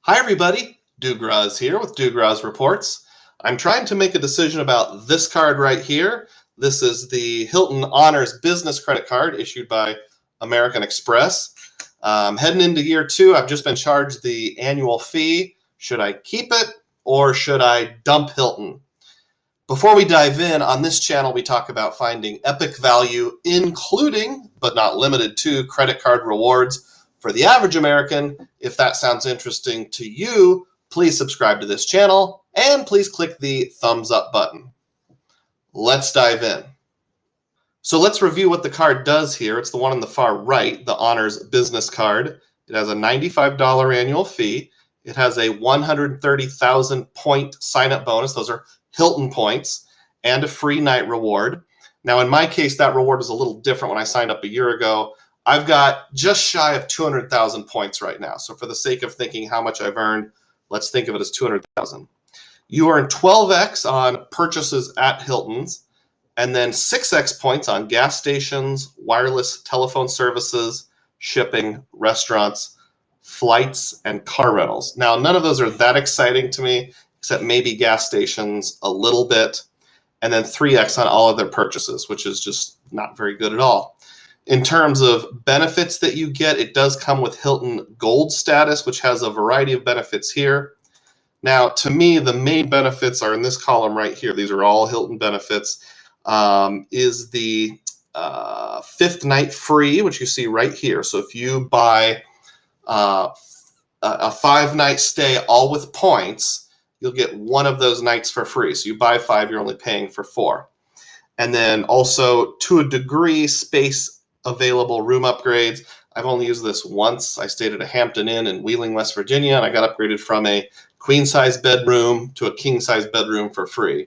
Hi everybody, Dugraz here with Dugraz Reports. I'm trying to make a decision about this card right here. This is the Hilton Honors business credit card issued by American Express. Heading into year 2, I've just been charged the annual fee. Should I keep it or should I dump Hilton? Before we dive in, on this channel we talk about finding epic value, including, but not limited to, credit card rewards for the average American. If that sounds interesting to you, please subscribe to this channel and please click the thumbs up button. Let's dive in. So let's review what the card does here. It's the one on the far right, the Honors Business Card. It has a $95 annual fee. It has a 130,000 point sign-up bonus. Those are Hilton points, and a free night reward. Now, in my case, that reward is a little different. When I signed up a year ago, I've got just shy of 200,000 points right now. So for the sake of thinking how much I've earned, let's think of it as 200,000. You earn 12x on purchases at Hilton's, and then 6x points on gas stations, wireless telephone services, shipping, restaurants, flights, and car rentals. Now, none of those are that exciting to me, except maybe gas stations a little bit, and then 3x on all other purchases, which is just not very good at all. In terms of benefits that you get, it does come with Hilton Gold status, which has a variety of benefits here. Now, to me, the main benefits are in this column right here. These are all Hilton benefits. Is the 5th night free, which you see right here. So if you buy a 5-night stay all with points, you'll get one of those nights for free. So you buy 5, you're only paying for 4. And then also, to a degree, space available room upgrades. I've only used this once. I stayed at a Hampton Inn in Wheeling, West Virginia, and I got upgraded from a queen-size bedroom to a king-size bedroom for free.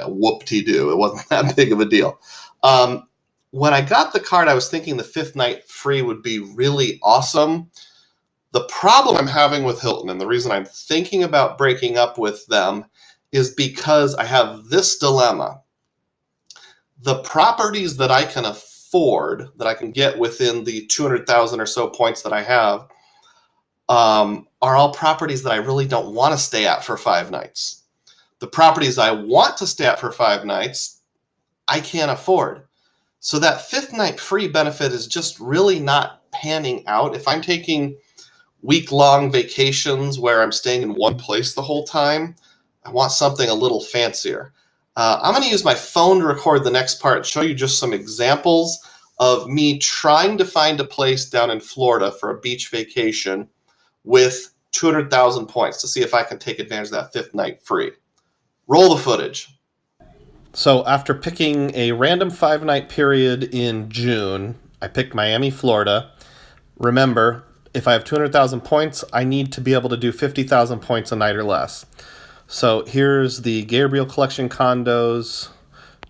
Whoop-de-doo. It wasn't that big of a deal. When I got the card, I was thinking the 5th night free would be really awesome. The problem I'm having with Hilton, and the reason I'm thinking about breaking up with them, is because I have this dilemma. The properties that I can afford, that I can get within the 200,000 or so points that I have, are all properties that I really don't want to stay at for 5 nights. The properties I want to stay at for 5 nights, I can't afford. So that 5th night free benefit is just really not panning out. If I'm taking week-long vacations where I'm staying in one place the whole time, I want something a little fancier. I'm going to use my phone to record the next part and show you just some examples of me trying to find a place down in Florida for a beach vacation with 200,000 points to see if I can take advantage of that 5th night free. Roll the footage. So after picking a random 5-night period in June, I picked Miami, Florida. Remember, if I have 200,000 points, I need to be able to do 50,000 points a night or less. So here's the Gabriel Collection condos.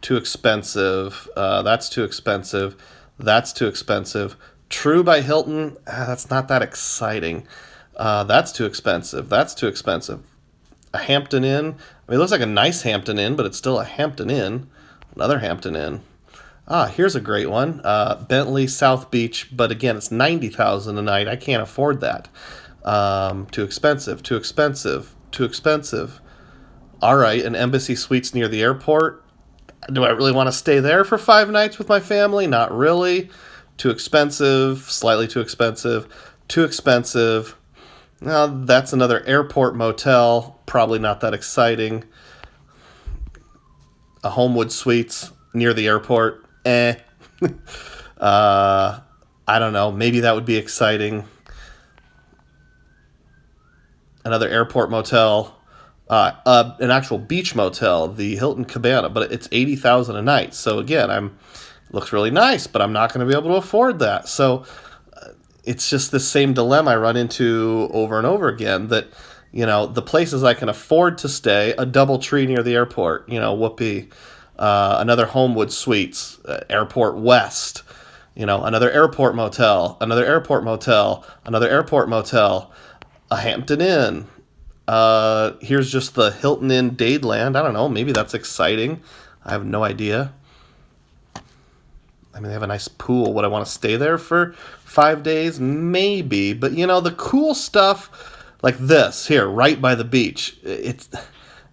Too expensive. That's too expensive. That's too expensive. True by Hilton. That's not that exciting. That's too expensive. That's too expensive. A Hampton Inn. I mean, it looks like a nice Hampton Inn, but it's still a Hampton Inn. Another Hampton Inn. Here's a great one. Bentley South Beach, but again, it's 90,000 a night. I can't afford that. Too expensive, too expensive, too expensive. All right, an Embassy Suites near the airport. Do I really want to stay there for 5 nights with my family? Not really. Too expensive, slightly too expensive, too expensive. Now, that's another airport motel. Probably not that exciting. A Homewood Suites near the airport. I don't know. Maybe that would be exciting. Another airport motel. An actual beach motel, the Hilton Cabana, but it's 80,000 a night. So again, looks really nice, but I'm not going to be able to afford that. So it's just the same dilemma I run into over and over again, that, the places I can afford to stay, a DoubleTree near the airport, whoopee. Another Homewood Suites, Airport West, another airport motel, another airport motel, another airport motel, a Hampton Inn. Here's just the Hilton Inn Dadeland. I don't know, maybe that's exciting. I have no idea. I mean, they have a nice pool. Would I want to stay there for 5 days? Maybe. But, the cool stuff, like this here, right by the beach. It's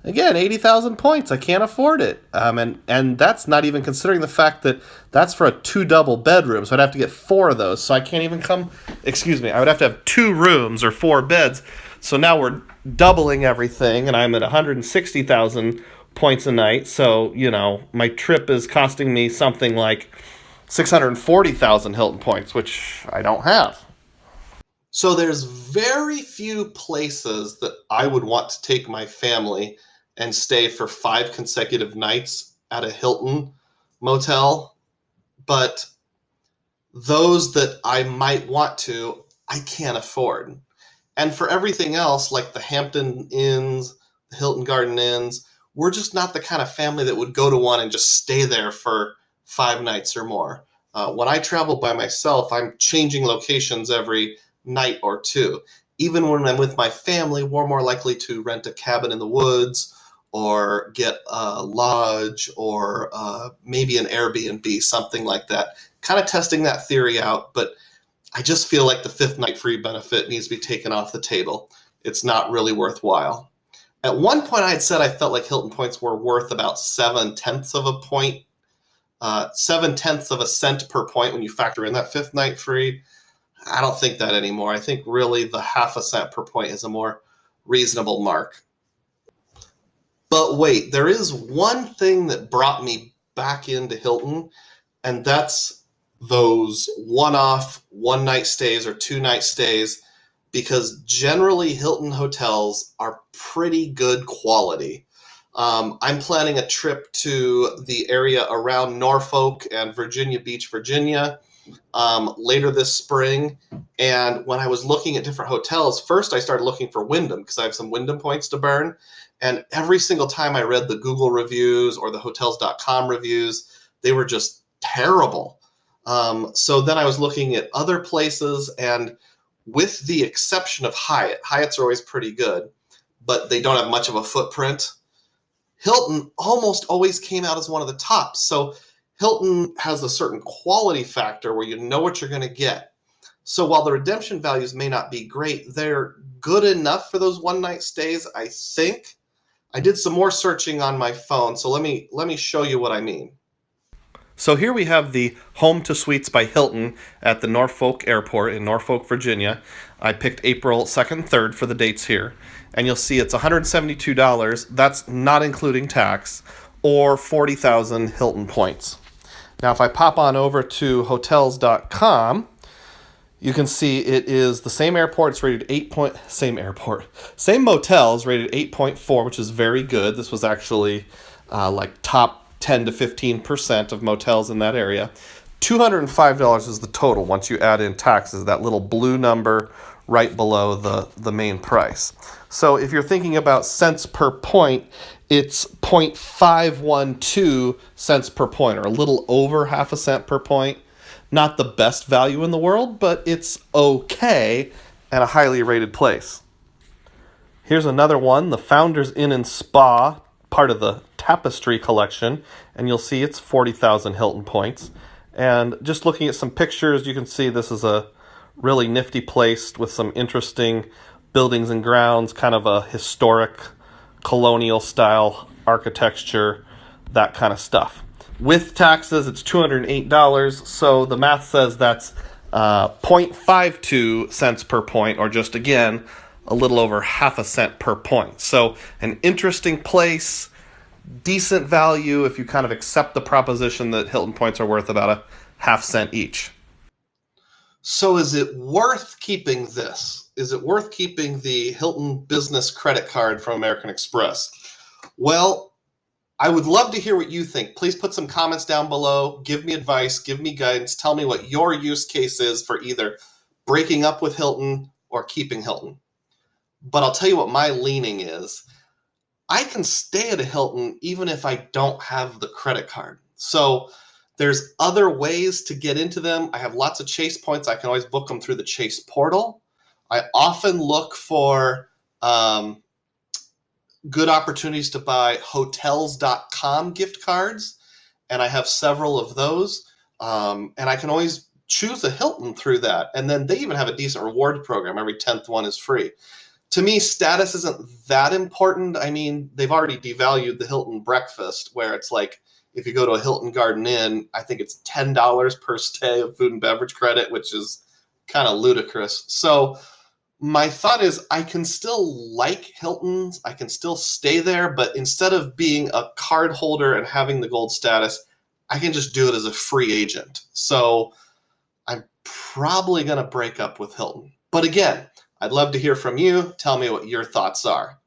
again 80,000 points. I can't afford it, and that's not even considering the fact that that's for a 2 double bedrooms. So I'd have to get 4 of those. So I can't even come. Excuse me. I would have to have 2 rooms or 4 beds. So now we're doubling everything, and I'm at 160,000 points a night. So my trip is costing me something like 640,000 Hilton points, which I don't have. So there's very few places that I would want to take my family and stay for 5 consecutive nights at a Hilton motel, but those that I might want to, I can't afford. And for everything else, like the Hampton Inns, the Hilton Garden Inns, we're just not the kind of family that would go to one and just stay there for 5 nights or more. When I travel by myself, I'm changing locations every night or 2. Even when I'm with my family, we're more likely to rent a cabin in the woods or get a lodge or maybe an Airbnb, something like that. Kind of testing that theory out, but I just feel like the 5th night free benefit needs to be taken off the table. It's not really worthwhile. At one point, I had said I felt like Hilton points were worth about 7/10 of a point, 7/10 of a cent per point when you factor in that 5th night free. I don't think that anymore. I think really the half a cent per point is a more reasonable mark. But wait, there is one thing that brought me back into Hilton, and that's those one-off 1-night stays or 2-night stays, because generally Hilton hotels are pretty good quality. I'm planning a trip to the area around Norfolk and Virginia Beach, Virginia, later this spring. And when I was looking at different hotels, first I started looking for Wyndham because I have some Wyndham points to burn. And every single time I read the Google reviews or the hotels.com reviews, they were just terrible. So then I was looking at other places, and with the exception of Hyatt's are always pretty good, but they don't have much of a footprint. Hilton almost always came out as one of the tops. So Hilton has a certain quality factor where you know what you're going to get. So while the redemption values may not be great, they're good enough for those 1-night stays, I think. I did some more searching on my phone, so let me show you what I mean. So here we have the Home to Suites by Hilton at the Norfolk Airport in Norfolk, Virginia. I picked April 2nd, 3rd for the dates here. And you'll see it's $172. That's not including tax, or 40,000 Hilton points. Now, if I pop on over to hotels.com, you can see it is the same airport. It's rated same motels rated 8.4, which is very good. This was actually like top 10 to 15% of motels in that area. $205 is the total once you add in taxes, that little blue number right below the main price. So if you're thinking about cents per point, it's 0.512 cents per point, or a little over half a cent per point. Not the best value in the world, but it's okay and a highly rated place. Here's another one, the Founders Inn and Spa, part of the Tapestry collection, and you'll see it's 40,000 Hilton points. And just looking at some pictures, you can see this is a really nifty place with some interesting buildings and grounds, kind of a historic colonial style architecture, that kind of stuff. With taxes, it's $208, so the math says that's 0.52 cents per point, or just, again, a little over half a cent per point. So an interesting place, decent value if you kind of accept the proposition that Hilton points are worth about a half cent each. So is it worth keeping this? Is it worth keeping the Hilton Business Credit Card from American Express? Well, I would love to hear what you think. Please put some comments down below. Give me advice. Give me guidance. Tell me what your use case is for either breaking up with Hilton or keeping Hilton. But I'll tell you what my leaning is. I can stay at a Hilton even if I don't have the credit card. So there's other ways to get into them. I have lots of Chase points. I can always book them through the Chase portal. I often look for good opportunities to buy hotels.com gift cards, and I have several of those. And I can always choose a Hilton through that. And then they even have a decent reward program. Every 10th one is free. To me, status isn't that important. I mean, they've already devalued the Hilton breakfast, where it's like, if you go to a Hilton Garden Inn, I think it's $10 per stay of food and beverage credit, which is kind of ludicrous. So my thought is I can still like Hilton's, I can still stay there, but instead of being a card holder and having the gold status, I can just do it as a free agent. So I'm probably going to break up with Hilton. But again, I'd love to hear from you. Tell me what your thoughts are.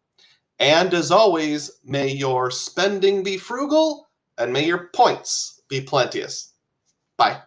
And as always, may your spending be frugal and may your points be plenteous. Bye.